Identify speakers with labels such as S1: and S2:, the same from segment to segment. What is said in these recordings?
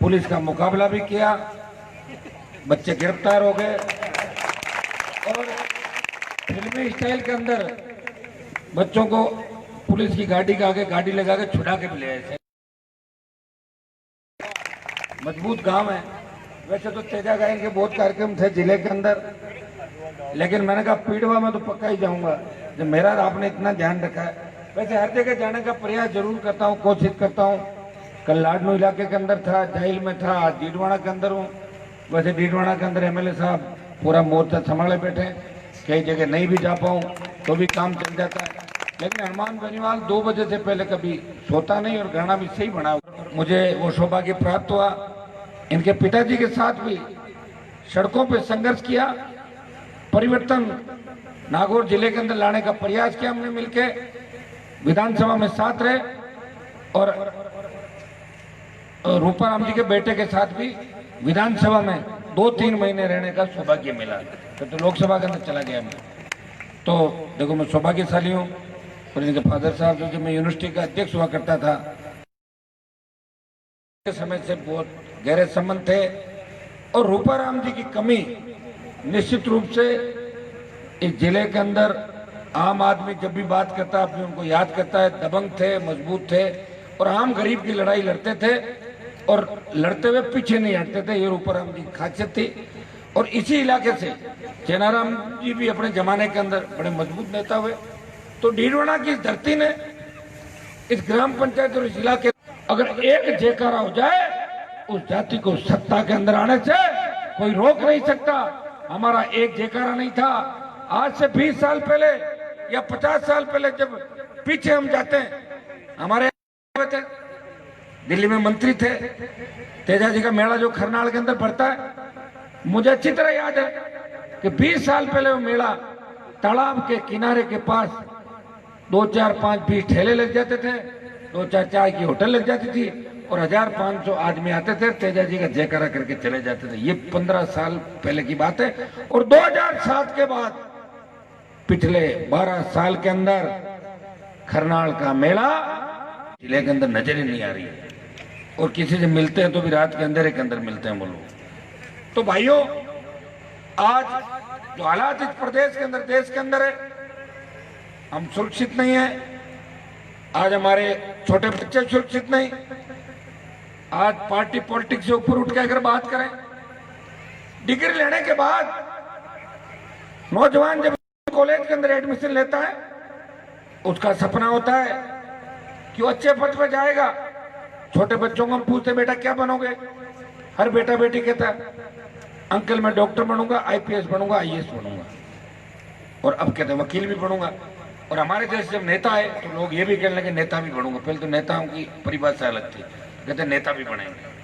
S1: Police का मुकाबला भी किया, बच्चे गिरफ्तार हो गए और फिल्मी स्टाइल के अंदर बच्चों को पुलिस की गाड़ी के आगे गाड़ी लगा के छुड़ा के भी ले आए थे। मजबूत गांव है। वैसे तो तेजा गायन के बहुत कार्यक्रम थे जिले के अंदर, लेकिन मैंने कहा पीड़वा में तो पक्का ही जाऊंगा जब मेरा आपने इतना ध्यान रखा है। वैसे हर जगह जाने का प्रयास जरूर करता हूँ, कोशिश करता हूँ। कल लाडनू इलाके के अंदर था, जाइल में था, आज डीडवाना के अंदर हूँ। वैसे डीडवाना के अंदर एमएलए साहब पूरा मोर्चा संभाले बैठे, कई जगह नहीं भी जा पाऊँ तो भी काम चल जाता है। लेकिन हनुमान बेनीवाल 2 बजे से पहले कभी सोता नहीं और गाना भी सही बना। मुझे वो सौभाग्य प्राप्त हुआ, इनके पिताजी के साथ भी सड़कों पे संघर्ष किया, परिवर्तन नागौर जिले के अंदर लाने का प्रयास किया हमने मिलके, विधानसभा में साथ रहे और रूपाराम जी के बेटे के साथ भी विधानसभा में 2-3 महीने रहने का सौभाग्य मिला। तो लोकसभा के अंदर चला गया मैं। तो देखो मैं सौभाग्यशाली हूँ। और इनके फादर साहब जो मैं यूनिवर्सिटी का अध्यक्ष हुआ करता था, समय से बहुत गहरे संबंध थे। और रूपाराम जी की कमी निश्चित रूप से इस जिले के अंदर आम आदमी जब भी बात करता है अपने उनको याद करता है। दबंग थे, मजबूत थे और आम गरीब की लड़ाई लड़ते थे और लड़ते हुए पीछे नहीं हटते थे। ये रूपाराम जी की खासियत थी। और इसी इलाके से चेनाराम जी भी अपने जमाने के अंदर बड़े मजबूत नेता हुए। तो डीडवाना की धरती ने इस ग्राम पंचायत और इस इलाके अगर एक जयकारा हो जाए, उस जाति को सत्ता के अंदर आने से कोई रोक नहीं सकता। हमारा एक जयकारा नहीं था। आज से 20 साल पहले या 50 साल पहले जब पीछे हम जाते हैं, हमारे थे दिल्ली में मंत्री थे, तेजा जी का मेला जो खरनाल के अंदर पड़ता है, मुझे अच्छी तरह याद है कि 20 साल पहले वो मेला तालाब के किनारे के पास 2-4-5-20 ठेले लग जाते थे, 2-4 चाय की होटल लग जाती थी और 1500 आदमी आते थे, तेजा जी का जयकारा करके चले जाते थे। ये 15 साल पहले की बात है। और 2007 के बाद पिछले 12 साल के अंदर खरनाल का मेला जिले के अंदर नजर ही नहीं आ रही है। और किसी से मिलते हैं तो भी रात के अंदर के अंदर मिलते हैं वो लोग। तो भाइयों, आज जो हालात इस प्रदेश के अंदर, देश के अंदर है, हम सुरक्षित नहीं है। आज हमारे छोटे बच्चे सुरक्षित नहीं। आज पार्टी पॉलिटिक्स से ऊपर उठ के अगर बात करें, डिग्री लेने के बाद नौजवान जब कॉलेज के अंदर एडमिशन लेता है, उसका सपना होता है कि वो अच्छे पद पर जाएगा। छोटे बच्चों को हम पूछते बेटा क्या बनोगे, हर बेटा बेटी कहता है अंकल मैं डॉक्टर बनूंगा, आईपीएस बनूंगा, आईएएस बनूंगा, और अब कहते हैं वकील भी बनूंगा। और हमारे देश जब नेता है तो लोग ये भी कहने लगे नेता भी बनूंगा। पहले तो नेताओं की परिभाषा अलग थी, कहते नेता भी बनेंगे।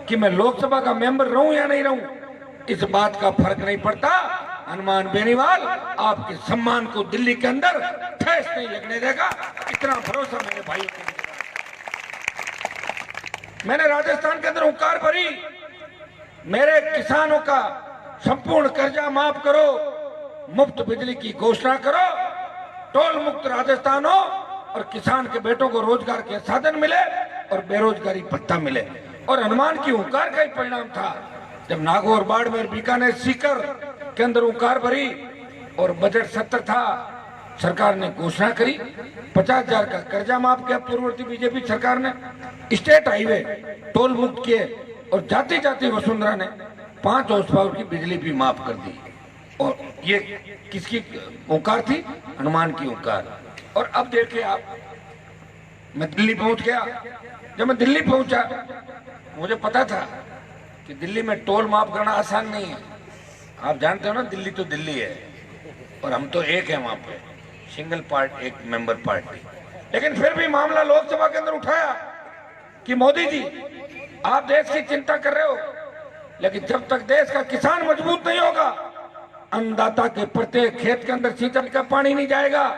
S1: कि मैं लोकसभा का मेंबर रहूं या नहीं रहूं, इस बात का फर्क नहीं पड़ता। हनुमान बेनीवाल आपके सम्मान को दिल्ली के अंदर ठेस नहीं लगने देगा, इतना भरोसा मेरे भाइयों के लिए। मैंने राजस्थान के अंदर हुंकार भरी, मेरे किसानों का संपूर्ण कर्जा माफ करो, मुफ्त बिजली की घोषणा करो, टोल मुक्त राजस्थान हो और किसान के बेटों को रोजगार के साधन मिले और बेरोजगारी भत्ता मिले। और हनुमान की हुंकार का ही परिणाम था जब नागौर, बाड़मेर, बीकानेर, सीकर के अंदर हुंकार भरी और बजट सत्र था, सरकार ने घोषणा करी 50,000 का कर्जा माफ किया पूर्ववर्ती बीजेपी सरकार ने, स्टेट हाईवे टोल मुक्त किए और जाती जाती वसुंधरा ने 5 हॉर्स पावर की बिजली भी माफ कर दी। और ये किसकी हुंकार थी? हनुमान की हुंकार। और अब देखिए आप, मैं दिल्ली पहुंच गया। जब मैं दिल्ली पहुंचा मुझे पता था कि दिल्ली में टोल माफ करना आसान नहीं है। आप जानते हो ना, दिल्ली तो दिल्ली है और हम तो एक है वहां पे, सिंगल पार्टी, एक मेंबर पार्टी। लेकिन फिर भी मामला लोकसभा के अंदर उठाया कि मोदी जी आप देश की चिंता कर रहे हो, लेकिन जब तक देश का किसान मजबूत नहीं होगा, अन्नदाता के प्रत्येक खेत के अंदर सिंचाई का पानी नहीं जाएगा,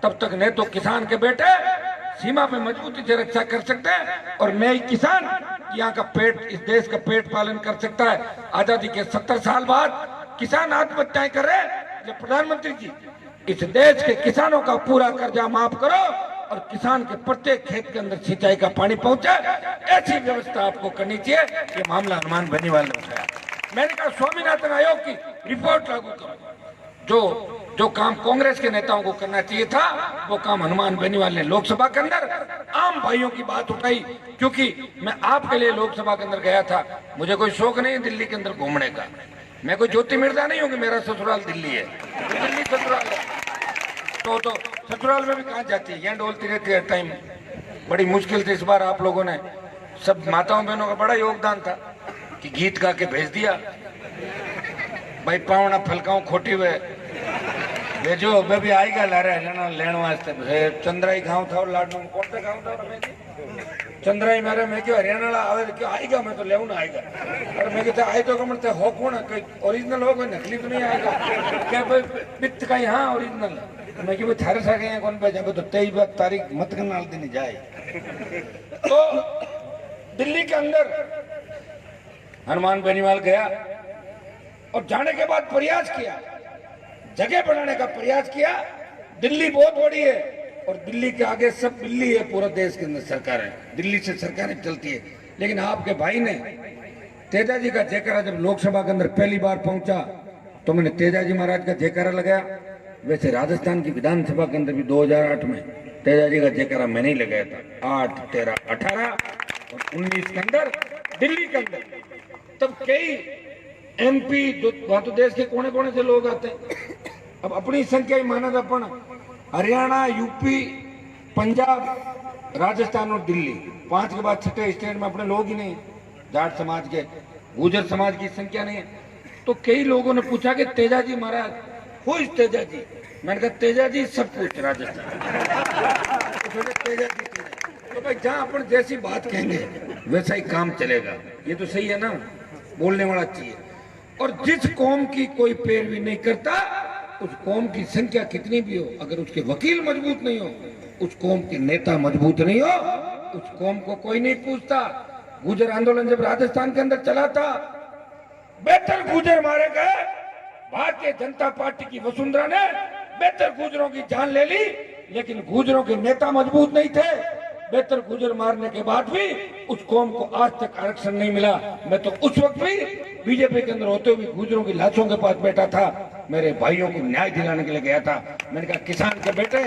S1: तब तक न तो किसान के बेटे सीमा पे मजबूती से रक्षा कर सकते हैं और न ही किसान यहाँ का पेट, इस देश का पेट पालन कर सकता है। आजादी के 70 साल बाद किसान आत्महत्याएं कर रहे हैं। प्रधानमंत्री जी इस देश के किसानों का पूरा कर्जा माफ करो और किसान के प्रत्येक खेत के अंदर सिंचाई का पानी पहुंचे, ऐसी व्यवस्था आपको करनी चाहिए। ये मामला हनुमान बेनीवाल ने उठाया। मैंने कहा स्वामीनाथन आयोग की रिपोर्ट लागू करो। जो काम कांग्रेस के नेताओं को करना चाहिए था, वो काम हनुमान बेनीवाल ने लोकसभा के अंदर आम भाइयों की बात उठाई। क्योंकि मैं आपके लिए लोकसभा के अंदर गया था, मुझे कोई शौक नहीं है दिल्ली के अंदर घूमने का। मैं कोई ज्योति मिर्जा नहीं हूँ कि मेरा ससुराल दिल्ली है, दिल्ली ससुराल है। तो ससुराल में भी कहाँ जाती है, यहाँ डोलती रहती है टाइम। बड़ी मुश्किल से इस बार आप लोगों ने, सब माताओं बहनों का बड़ा योगदान था कि गीत गा के भेज दिया, भाई पावना फलकाओं खोटी हुए भेजो। मैं भी आएगा ला रहा लेने वास्ते चंद्राई गाँव था और लाडू कौन सा गाँव था, चंद्राई मेरे मैं क्यों हरियाणा आवे क्यों आएगा, मैं तो ले ना आएगा। और मैं कहता आए तो कमरते हो कौन, कोई ओरिजिनल हो, कोई नकली तो नहीं आएगा क्या, बित का हाँ ओरिजिनल। मैं क्यों थारे सा गए कौन पे जब तो 23 तारीख मत करना दिन जाए। तो दिल्ली के अंदर हनुमान बेनीवाल गया और जाने के बाद प्रयास किया, जगह बनाने का प्रयास किया। दिल्ली बहुत बड़ी है और दिल्ली के आगे सब दिल्ली है, पूरा देश के अंदर सरकार है, दिल्ली से सरकारें चलती है। लेकिन आपके भाई ने तेजाजी का जयकारा, जब लोकसभा के अंदर पहली बार पहुंचा तो मैंने तेजाजी महाराज का जयकारा लगाया। वैसे राजस्थान की विधानसभा के अंदर भी 2008 में तेजाजी का जयकारा मैंने ही लगाया था, 8, 13, 18 और 19 के अंदर दिल्ली के अंदर। तब कई MP जो वहां तो देश के कोने कोने से लोग आते हैं। अब अपनी संख्या ही माना था, अपन हरियाणा, यूपी, पंजाब, राजस्थान और दिल्ली 5 के बाद छठे स्टेट में अपने लोग ही नहीं, जाट समाज के, गुर्जर समाज की संख्या नहीं है। तो कई लोगों ने पूछा कि तेजाजी महाराज हु इज तेजाजी। मैंने कहा तेजाजी सब कुछ राजस्थान। तो तेजाजी तो भाई जहाँ अपन जैसी बात कहेंगे वैसा ही काम चलेगा, ये तो सही है ना, बोलने वाला चाहिए। और जिस कौम की कोई पैरवी नहीं करता, उस कौम की संख्या कितनी भी हो, अगर उसके वकील मजबूत नहीं हो, उस कौम के नेता मजबूत नहीं हो, उस कौम को कोई नहीं पूछता। गुर्जर आंदोलन जब राजस्थान के अंदर चला था, बेहतर गुर्जर मारे गए, भारतीय जनता पार्टी की वसुंधरा ने बेहतर गुर्जरों की जान ले ली, लेकिन गुर्जरों के नेता मजबूत नहीं थे। बेहतर गुर्जर मारने के बाद भी उस कौम को आज तक आरक्षण नहीं मिला। मैं तो उस वक्त भी बीजेपी के अंदर होते हुए गुर्जरों की लाशों के पास बैठा था, मेरे भाइयों को न्याय दिलाने के लिए गया था। मैंने कहा किसान के बेटे,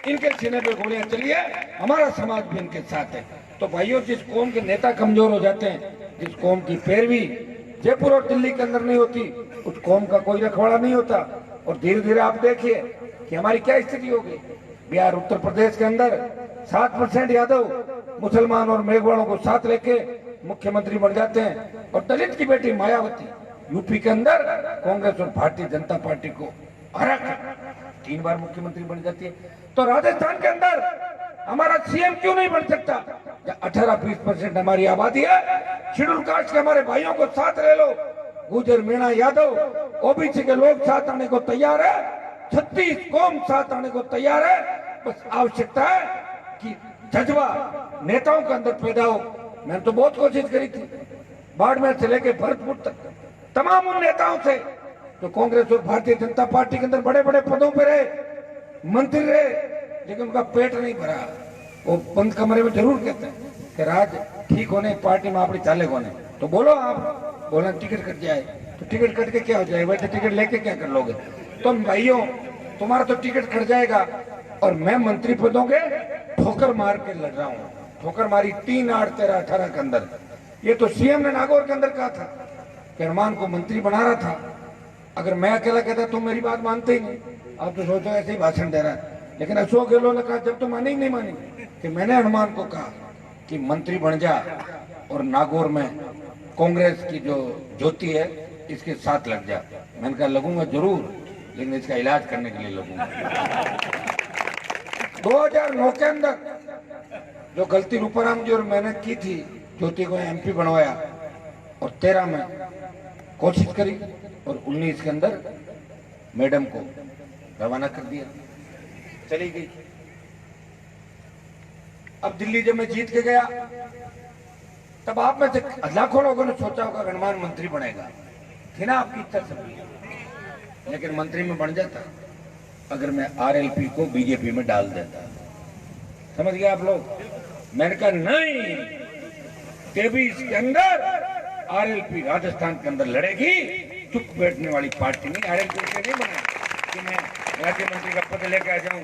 S1: इनके सीने पे गोलियां चली है, हमारा समाज भी इनके साथ है। तो भाइयों, जिस कौम के नेता कमजोर हो जाते हैं, जिस कौम की पैरवी जयपुर और दिल्ली के अंदर नहीं होती, उस कौम का कोई रखवाड़ा नहीं होता। और धीरे धीरे आप देखिए कि हमारी क्या स्थिति होगी। बिहार, उत्तर प्रदेश के अंदर 7% यादव, मुसलमान और मेघवाड़ों को साथ लेके मुख्यमंत्री बन जाते हैं। और दलित की बेटी मायावती यूपी के अंदर कांग्रेस और भारतीय जनता पार्टी को हरा कर 3 बार मुख्यमंत्री बन जाती है। तो राजस्थान के अंदर हमारा CM क्यों नहीं बन सकता? 18-20% हमारी आबादी है, शेड्यूल कास्ट के हमारे भाइयों को साथ ले लो, गुर्जर, मीणा, यादव, OBC के लोग साथ आने को तैयार है, 36 कौम साथ आने को तैयार है। बस आवश्यकता है कि जज्बा नेताओं के अंदर पैदा हो। मैंने तो बहुत कोशिश करी थी, बाड़मेर से लेके भरतपुर तक तमाम उन नेताओं से जो कांग्रेस और भारतीय जनता पार्टी के अंदर बड़े बड़े पदों पर रहे, मंत्री रहे, लेकिन उनका पेट नहीं भरा। वो बंद कमरे में जरूर कहते हैं कि राज ठीक होने पार्टी में अपनी चाले होने, तो बोलो आप, बोला टिकट कट जाए तो टिकट कट के क्या हो जाए, वैसे टिकट लेके क्या कर लोगे? तो भाइयों, तुम्हारा तो टिकट कट जाएगा और मैं मंत्री पदों के ठोकर मार के लड़ रहा हूँ। ठोकर मारी 3, 8, 13, 18 के अंदर। ये तो CM ने नागौर के अंदर कहा था कि हनुमान को मंत्री बना रहा था। अगर मैं अकेला कहता तुम मेरी बात मानते ही नहीं, आप तो सोचो ऐसे ही भाषण दे रहा है। लेकिन अशोक गहलोत ने कहा, जब तो मानी नहीं मानी, कि मैंने हनुमान को कहा कि मंत्री बन जा और नागौर में कांग्रेस की जो ज्योति है इसके साथ लग जा। मैंने कहा लगूंगा जरूर, लेकिन इसका इलाज करने के लिए लगूंगा। 2009 के अंदर जो गलती रूपाराम जी और मैंने की थी, ज्योति को MP बनवाया, और 13 में कोशिश करी और 19 के अंदर मैडम को रवाना कर दिया, चली गई। अब दिल्ली जब मैं जीत के गया, तब आप में से लाखों लोगों ने सोचा होगा हनुमान मंत्री बनेगा, थी ना आपकी इच्छा सभी, लेकिन मंत्री में बन जाता। अगर मैं आरएलपी को बीजेपी में डाल देता। समझ गए आप लोग? मैंने कहा नहीं, 23 के अंदर आरएलपी राजस्थान के अंदर लड़ेगी। चुप बैठने वाली पार्टी नहीं। आरएलपी से नहीं बना कि मैं राज्य मंत्री का पद लेके आ जाऊं।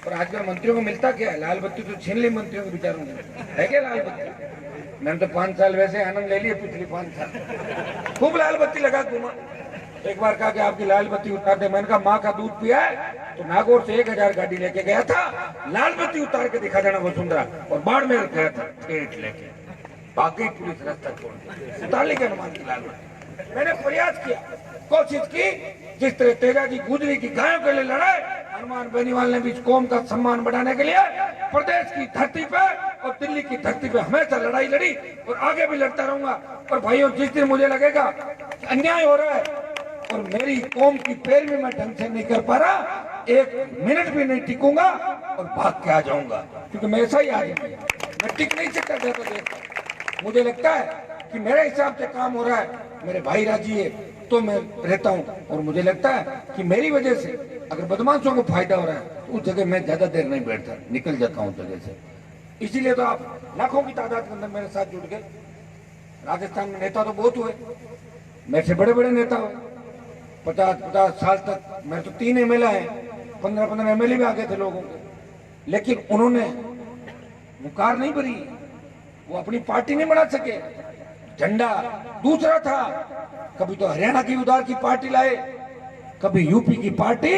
S1: और आजकल मंत्रियों को मिलता क्या है? लाल बत्ती तो छीन ली मंत्रियों को बेचारों ने, है क्या लाल बत्ती? मैंने तो 5 साल वैसे आनंद ले लिए, पिछले 5 साल खूब लाल बत्ती लगा घूमा। एक बार कहा कि आपकी लाल बत्ती उतार दे। मैंने कहा माँ का दूध पिया है तो नागौर से 1000 गाड़ी लेके गया था, लाल बत्ती उतार के दिखा देना वसुंधरा, और बाड़मेर गया था ठेठ लेके, बाकी पुलिस रास्ता छोड़ दी, उतार लेके हनुमान की लाल बत्ती। मैंने प्रयास किया, कोशिश की, जिस तरह तेजाजी गुजरी की गायों के लिए लड़ाई, हनुमान बेनीवाल ने भी इस कौम का सम्मान बढ़ाने के लिए प्रदेश की धरती पे और दिल्ली की धरती पे हमेशा लड़ाई लड़ी और आगे भी लड़ता रहूंगा। और भाइयों, जिस दिन मुझे लगेगा अन्याय हो रहा है और मेरी कौम की पैरवी में ढंग से नहीं कर पा रहा, 1 मिनट भी नहीं टिकूंगा और भाग के आ जाऊंगा, क्योंकि मैं ऐसा ही आदमी हूं। मैं टिक नहीं सकता था। तो मुझे लगता है कि मेरे हिसाब से काम हो रहा है, मेरे भाई राजी है तो मैं रहता हूं। और मुझे लगता है कि मेरी वजह से अगर बदमाशों को फायदा हो रहा है तो उस जगह मैं ज्यादा देर नहीं बैठता, निकल जाता हूं जगह से। इसीलिए तो आप लाखों की तादाद के अंदर मेरे साथ जुड़ गए। राजस्थान में नेता तो बहुत हुए, मेरे से बड़े बड़े नेता हुए। 50-50 साल तक मेरे तो 3 एमएलए हैं, 15-15 एमएलए भी आ गए थे लोगों के, लेकिन उन्होंने मुकार नहीं भरी, वो अपनी पार्टी नहीं बना सके। झंडा दूसरा था, कभी तो हरियाणा की उधार की पार्टी लाए, कभी यूपी की पार्टी,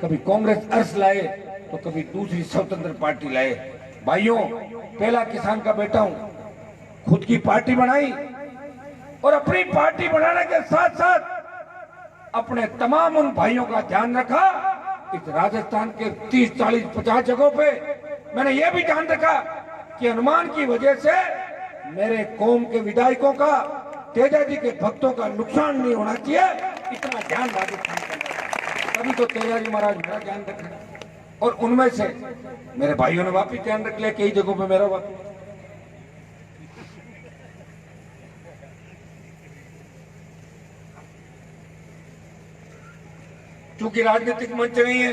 S1: कभी कांग्रेस अर्स लाए, तो कभी दूसरी स्वतंत्र पार्टी लाए। भाइयों, पहला किसान का बेटा हूं, खुद की पार्टी बनाई और अपनी पार्टी बनाने के साथ साथ अपने तमाम उन भाइयों का ध्यान रखा। इस राजस्थान के 30, 40, 50 जगहों पे मैंने ये भी ध्यान रखा कि हनुमान की वजह से मेरे कौम के विधायकों का, तेजाजी के भक्तों का नुकसान नहीं होना चाहिए, इतना ध्यान राजस्थान का। तभी तो तेजाजी महाराज मेरा ध्यान रखे और उनमें से मेरे भाइयों ने वापिस ध्यान रख लिया कई जगहों पे मेरा वापिस। चूंकि राजनीतिक मंच नहीं है,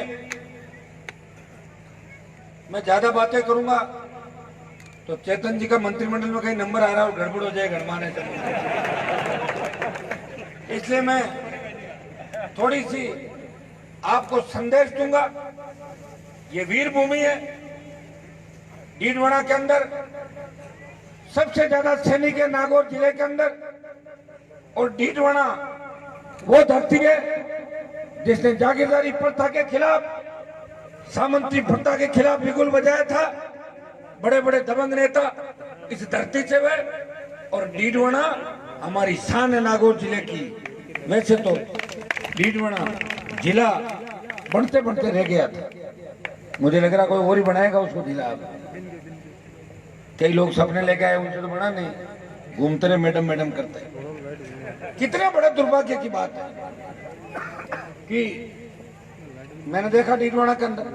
S1: मैं ज्यादा बातें करूंगा तो चेतन जी का मंत्रिमंडल में कहीं नंबर आ रहा हो, गड़बड़ हो जाए गणमाने से। इसलिए मैं थोड़ी सी आपको संदेश दूंगा। ये वीर भूमि है। डीडवाना के अंदर सबसे ज्यादा सैनिक है नागौर जिले के अंदर, और डीडवाना वो धरती है जिसने जागीरदारी प्रथा के खिलाफ, सामंती प्रथा के खिलाफ बिगुल बजाया था। बड़े बड़े दबंग नेता इस धरती से हुए और डीडवाना हमारी शान है नागौर जिले की। वैसे तो डीडवाना जिला बनते बनते रह गया था, मुझे लग रहा कोई और ही बनाएगा उसको जिला। कई लोग सपने लेके आए, उनसे तो बना नहीं, घूमते रहे मैडम मैडम करते। कितने बड़े दुर्भाग्य की बात है कि मैंने देखा डीडवाना के अंदर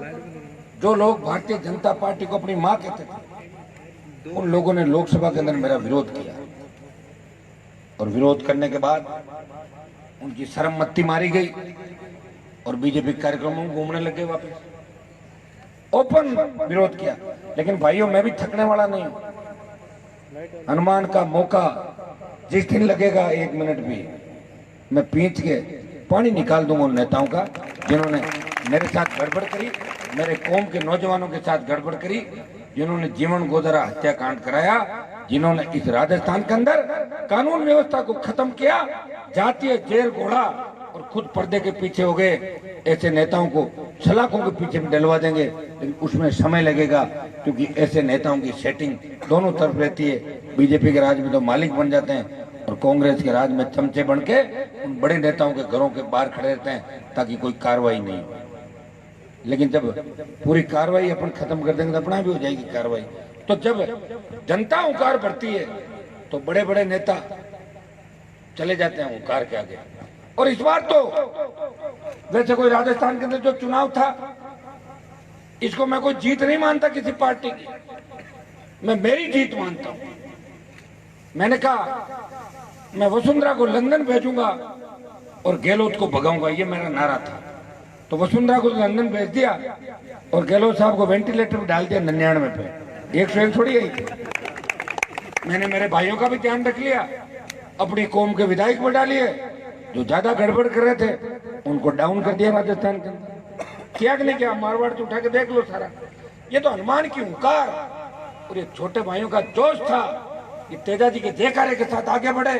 S1: जो लोग भारतीय जनता पार्टी को अपनी मां कहते थे, उन लोगों ने लोकसभा के अंदर मेरा विरोध किया और विरोध करने के बाद उनकी शर्ममत्ती मारी गई और बीजेपी कार्यक्रमों में घूमने लगे वापस। ओपन विरोध किया। लेकिन भाइयों, मैं भी थकने वाला नहीं हूं। हनुमान का मौका जिस दिन लगेगा 1 मिनट भी, मैं पींच के पानी निकाल दूंगा उन नेताओं का जिन्होंने मेरे साथ गड़बड़ करी, मेरे कौम के नौजवानों के साथ गड़बड़ करी, जिन्होंने जीवन गोदरा हत्याकांड कराया, जिन्होंने इस राजस्थान के अंदर कानून व्यवस्था को खत्म किया, जातीय जेल घोड़ा और खुद पर्दे के पीछे हो गए। ऐसे नेताओं को सलाखों के पीछे में डलवा देंगे, लेकिन उसमें समय लगेगा, क्योंकि ऐसे नेताओं की सेटिंग दोनों तरफ रहती है। बीजेपी के राज में तो मालिक बन जाते हैं और कांग्रेस के राज में चमचे बन के उन बड़े नेताओं के घरों के बाहर खड़े रहते हैं ताकि कोई कार्रवाई नहीं हो। लेकिन जब पूरी कार्रवाई अपन खत्म कर देंगे तो अपना भी हो जाएगी कार्रवाई। तो जब जनता हुंकार भरती है तो बड़े बड़े नेता चले जाते हैं हुंकार के आगे। और इस बार तो वैसे कोई राजस्थान के अंदर जो चुनाव था, इसको मैं कोई जीत नहीं मानता किसी पार्टी की, मैं मेरी जीत मानता हूं। मैंने कहा मैं वसुंधरा को लंदन भेजूंगा और गहलोत को भगाऊंगा, ये मेरा नारा था। तो वसुंधरा को लंदन भेज दिया और गहलोत साहब को वेंटिलेटर पे डाल दिया 99 पे। 101 थोड़ी आई। मैंने मेरे भाइयों का भी ध्यान रख लिया, अपनी कौम के विधायक बढ़ा लिए, जो ज्यादा गड़बड़ कर रहे थे उनको डाउन कर दिया राजस्थान के अंदर। क्या कि नहीं किया? मारवाड़ से उठा के देख लो सारा। ये तो हनुमान की हुंकार और ये छोटे भाइयों का जोश था, ये तेजा जी के जयकारे के साथ आगे बढ़े।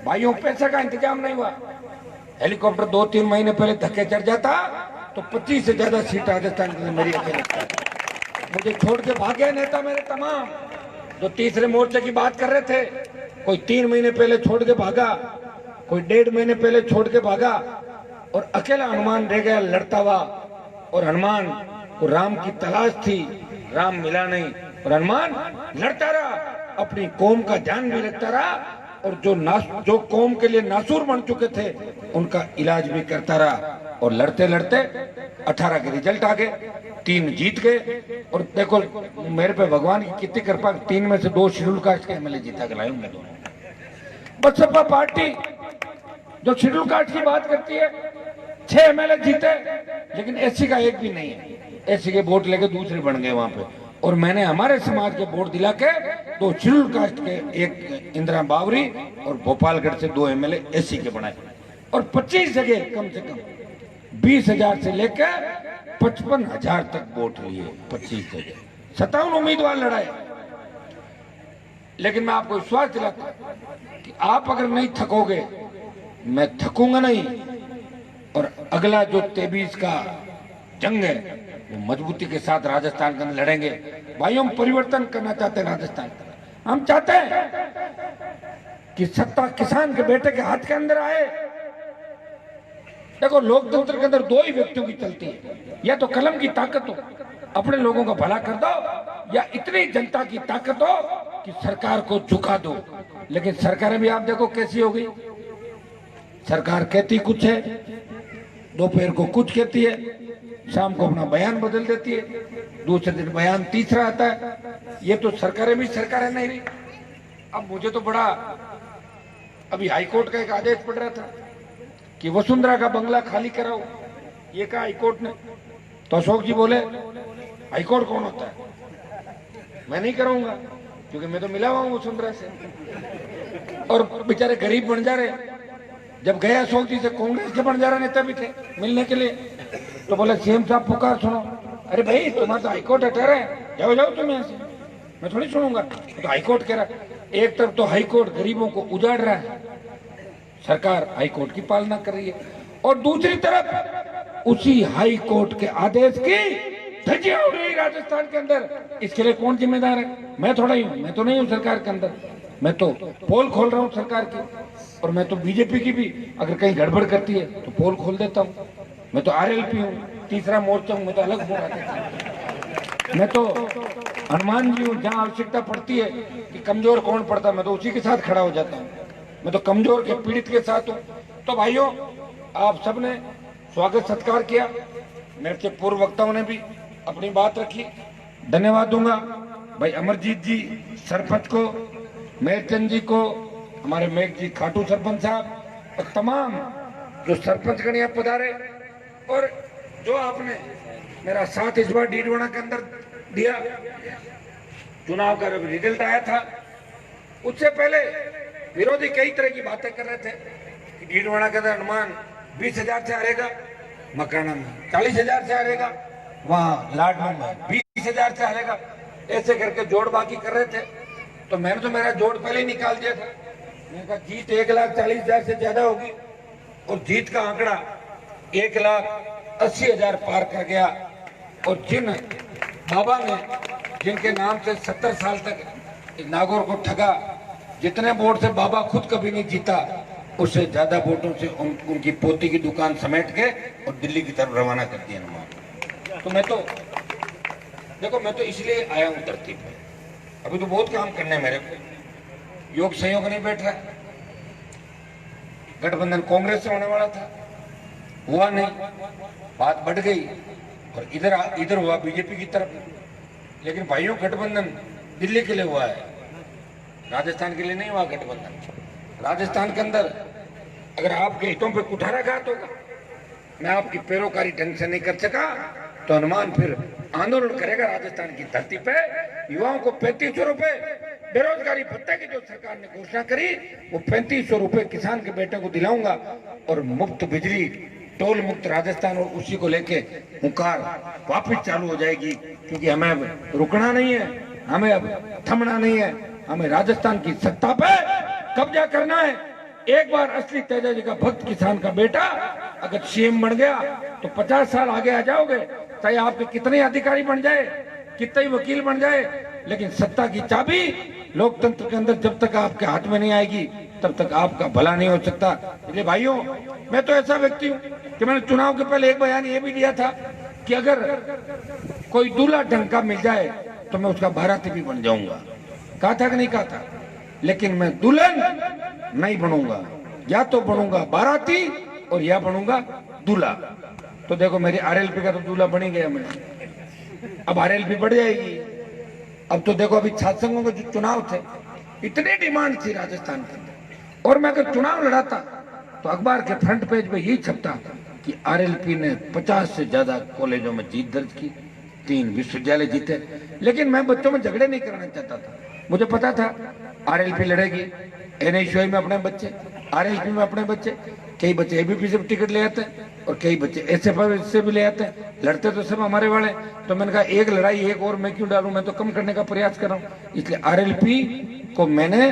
S1: भाइयों पैसे का इंतजाम नहीं हुआ, हेलीकॉप्टर 2-3 महीने पहले धक्के चढ़ जाता तो 25 से ज्यादा सीट राजस्थान के लिए मेरी अकेले। मुझे छोड़ के भागे नेता मेरे तमाम, जो तीसरे मोर्चे की बात कर रहे थे। कोई 3 महीने पहले छोड़ के भागा, कोई 1.5 महीने पहले छोड़ के भागा, और अकेला हनुमान रह गया लड़ता हुआ। और हनुमान को राम की तलाश थी, राम मिला नहीं, और हनुमान लड़ता रहा, अपनी कौम का ध्यान भी रखता रहा, और जो कौम के लिए नासूर बन चुके थे उनका इलाज भी करता रहा। और लड़ते लड़ते 18 के रिजल्ट आ गए, 3 जीत गए। और देखो मेरे पे भगवान की कितनी कृपा, 3 में से 2 शेड्यूल कास्ट के एमएलए जीता के लाए हूं मैं दोनों। बसपा पार्टी जो शेड्यूल कास्ट की बात करती है, 6 एमएलए जीते, लेकिन एससी का एक भी नहीं है। एससी के वोट लेके दूसरे बन गए वहां पे। और मैंने हमारे समाज के वोट दिला के 2 शेड्यूल कास्ट के, एक इंदिरा बावरी और भोपालगढ़ से 2 एमएलए एससी के बनाए। और 25 जगह कम से कम 20,000 से लेकर 55,000 तक वोट लिए। 25 जगह 57 उम्मीदवार लड़ाए। लेकिन मैं आपको विश्वास दिलाता हूं कि आप अगर नहीं थकोगे, मैं थकूंगा नहीं। और अगला जो 23 का जंग है वो मजबूती के साथ राजस्थान के अंदर लड़ेंगे। भाई हम परिवर्तन करना चाहते हैं राजस्थान का। हम चाहते हैं कि सत्ता किसान के बेटे के हाथ के अंदर आए। देखो लोकतंत्र के अंदर 2 ही व्यक्तियों की चलती है, या तो कलम की ताकत हो, अपने लोगों का भला कर दो, या इतनी जनता की ताकत हो कि सरकार को झुका दो। लेकिन सरकारें भी आप देखो कैसी हो गई। सरकार कहती कुछ है, दोपहर को कुछ कहती है, शाम को अपना बयान बदल देती है, दूसरे दिन बयान तीसरा आता है। ये तो सरकारें भी सरकारें नहीं रही। अब मुझे तो बड़ा, अभी हाईकोर्ट का एक आदेश पड़ रहा था कि वसुंधरा का बंगला खाली कराओ, ये कहा हाईकोर्ट ने। तो अशोक जी बोले हाईकोर्ट कौन होता है, मैं नहीं कराऊंगा, क्योंकि मैं तो मिला हुआ हूं वसुंधरा से। और बेचारे गरीब बंजारे, जब गया अशोक जी से, कांग्रेस के बंजारा नेता भी थे मिलने के लिए, तो बोले सीएम साहब पुकार सुनो। अरे भाई तुम्हारा तो हाईकोर्ट हटा रहे हैं, जाओ जाओ तुम यहाँ से, मैं थोड़ी सुनूंगा। तो हाईकोर्ट कह रहा, एक तरफ तो हाईकोर्ट गरीबों को उजाड़ रहा है, सरकार हाईकोर्ट की पालना कर रही है, और दूसरी तरफ उसी हाईकोर्ट के आदेश की धज्जियां उड़ रही राजस्थान के अंदर। इसके लिए कौन जिम्मेदार है? मैं थोड़ा ही हूं, मैं तो नहीं हूं सरकार के अंदर, मैं तो पोल खोल रहा हूं सरकार की। और मैं तो बीजेपी की भी अगर कहीं गड़बड़ करती है तो पोल खोल देता हूं। मैं तो आरएलपी हूं, तीसरा मोर्चा हूं, मैं तो अलग बोल रहा। मैं तो हनुमान जी हूं, जहां आवश्यकता पड़ती है कि कमजोर कौन पड़ता, मैं तो उसी के साथ खड़ा हो जाता हूं। मैं तो कमजोर के पीड़ित के साथ हूं। तो भाइयों, आप सबने स्वागत सत्कार किया, मेरे से पूर्व वक्ताओं ने भी अपनी बात रखी, धन्यवाद दूंगा। भाई अमरजीत जी सरपंच को, मेहरचंद जी को, हमारे मेघ जी खाटू सरपंच साहब, और तमाम जो सरपंच गण यहाँ पधारे, और जो आपने मेरा साथ इस बार डीडवाना के अंदर दिया। चुनाव का जब रिजल्ट आया था, उससे पहले विरोधी कई तरह की बातें कर रहे थे कि डीडवाना के अंदर हनुमान 20,000 से हारेगा, मकाना में 40,000 से हारेगा, वहां लाडनू में 20,000 से हारेगा, ऐसे करके जोड़ बाकी कर रहे थे। तो मैंने तो मेरा जोड़ पहले ही निकाल दिया था। मैंने कहा जीत 1,40,000 से ज्यादा होगी, और जीत का आंकड़ा 1,80,000 पार कर गया। और जिन बाबा ने, जिनके नाम से 70 साल तक नागौर को ठगा, जितने वोट से बाबा खुद कभी नहीं जीता, उससे ज्यादा वोटों से उनकी पोती की दुकान समेट के और दिल्ली की तरफ रवाना कर दिया हनुमान। तो मैं तो देखो, मैं तो इसलिए आया हूं धरती पे। अभी तो बहुत काम करने हैं मेरे को, योग संयोग नहीं बैठ रहा। गठबंधन कांग्रेस से होने वाला था, हुआ नहीं, बात बढ़ गई और इधर हुआ बीजेपी की तरफ। लेकिन भाइयों, गठबंधन दिल्ली के लिए हुआ है, राजस्थान के लिए नहीं हुआ गठबंधन। राजस्थान के अंदर अगर आपके हितों पे कुठाराघात होगा, मैं आपकी पैरोकारी ढंग से नहीं कर सका तो हनुमान फिर आंदोलन करेगा राजस्थान की धरती पे। युवाओं को 3500 रुपए बेरोजगारी भत्ते की जो सरकार ने घोषणा करी, वो 3500 रुपए किसान के बेटे को दिलाऊंगा और मुफ्त बिजली, टोल मुक्त राजस्थान, और उसी को लेके हुंकार वापिस चालू हो जाएगी। क्योंकि हमें अब रुकना नहीं है, हमें अब थमना नहीं है, हमें राजस्थान की सत्ता पे कब्जा करना है। एक बार असली तेजा जी का भक्त किसान का बेटा अगर सीएम बन गया तो 50 साल आगे आ जाओगे, चाहे आपके कितने अधिकारी बन जाए, कितने वकील बन जाए, लेकिन सत्ता की चाबी लोकतंत्र के अंदर जब तक आपके हाथ में नहीं आएगी तब तक आपका भला नहीं हो सकता। इसलिए भाइयों, मैं तो ऐसा व्यक्ति हूँ कि मैंने चुनाव के पहले एक बयान ये भी दिया था कि अगर कोई दूल्हा ढंग का मिल जाए तो मैं उसका बाराती भी बन जाऊंगा। कहा था कि नहीं कहा था? लेकिन मैं दुल्हन नहीं बनूंगा, या तो बनूंगा बाराती और या बनूंगा दूल्हा। तो देखो मेरी आरएलपी का तो दूल्हा बन ही गया मैं, अब आरएलपी बढ़ जाएगी। अब तो देखो अभी छात्र संघों के जो चुनाव थे, इतनी डिमांड थी राजस्थान के अंदर, और मैं अगर चुनाव लड़ाता तो अखबार के फ्रंट पेज पे यही छपता कि आरएलपी ने 50 से ज्यादा कॉलेजों में जीत दर्ज की, 3 विश्वविद्यालय जीते। लेकिन मैं बच्चों में झगड़े नहीं करना चाहता था। मुझे पता था आरएलपी लड़ेगी, एनएसयूआई में अपने बच्चे, आरएलपी में अपने बच्चे, कई बच्चे एबीपी से टिकट ले आते हैं और कई बच्चे एसएफ से भी ले आते हैं। लड़ते तो सब हमारे वाले। तो मैंने कहा एक लड़ाई एक और मैं क्यों डालूं, मैं तो कम करने का प्रयास कर रहा हूं। इसलिए आरएलपी को मैंने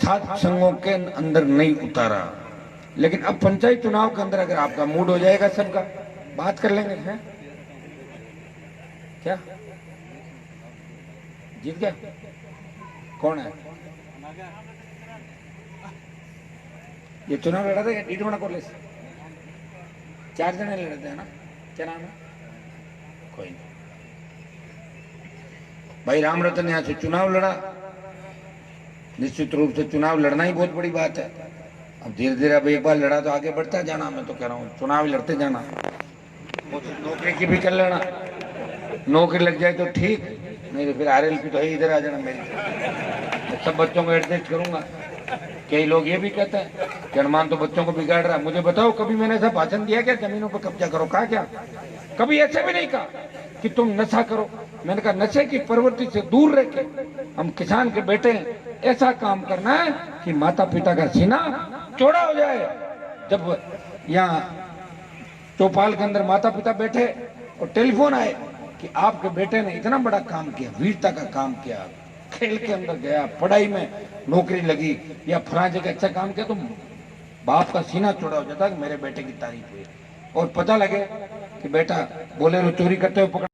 S1: छात्र संघों के अंदर नहीं उतारा। लेकिन अब पंचायत चुनाव के अंदर अगर आपका मूड हो जाएगा सबका, बात कर लेंगे। हैं क्या जीत गया? कौन है ये? चुनाव लड़ा था डीडवाना कॉलेज से 4 जने लड़े थे ना, क्या नाम है? कोई नहीं। भाई राम रतन यहाँ से चुनाव लड़ा। निश्चित रूप से चुनाव लड़ना ही बहुत बड़ी बात है। अब धीरे धीरे अब एक बार लड़ा तो आगे बढ़ता जाना। मैं तो कह रहा हूँ चुनाव ही लड़ते जाना। नौकरी की भी कर लेना, नौकरी लग जाए तो ठीक, नहीं तो फिर आरएलपी तो है, इधर आ जाना मेरी। सब बच्चों को एडजस्ट करूंगा। कई लोग ये भी कहते हैं कि हनुमान तो बच्चों को बिगाड़ रहा है। मुझे बताओ कभी मैंने ऐसा भाषण दिया क्या जमीनों पर कब्जा करो? कहा क्या? कभी ऐसे भी नहीं कहा कि तुम नशा करो। मैंने कहा नशे की प्रवृत्ति से दूर रह के हम किसान के बेटे ऐसा काम करना है कि माता पिता का सीना चौड़ा हो जाए। जब यहाँ चौपाल के अंदर माता पिता बैठे और टेलीफोन आए कि आपके बेटे ने इतना बड़ा काम किया, वीरता का काम किया, खेल के अंदर गया, पढ़ाई में नौकरी लगी, या फला जगह अच्छा काम किया, तो बाप का सीना चौड़ा हो जाता कि मेरे बेटे की तारीफ हुई। और पता लगे कि बेटा बोलेरो चोरी करते हुए पकड़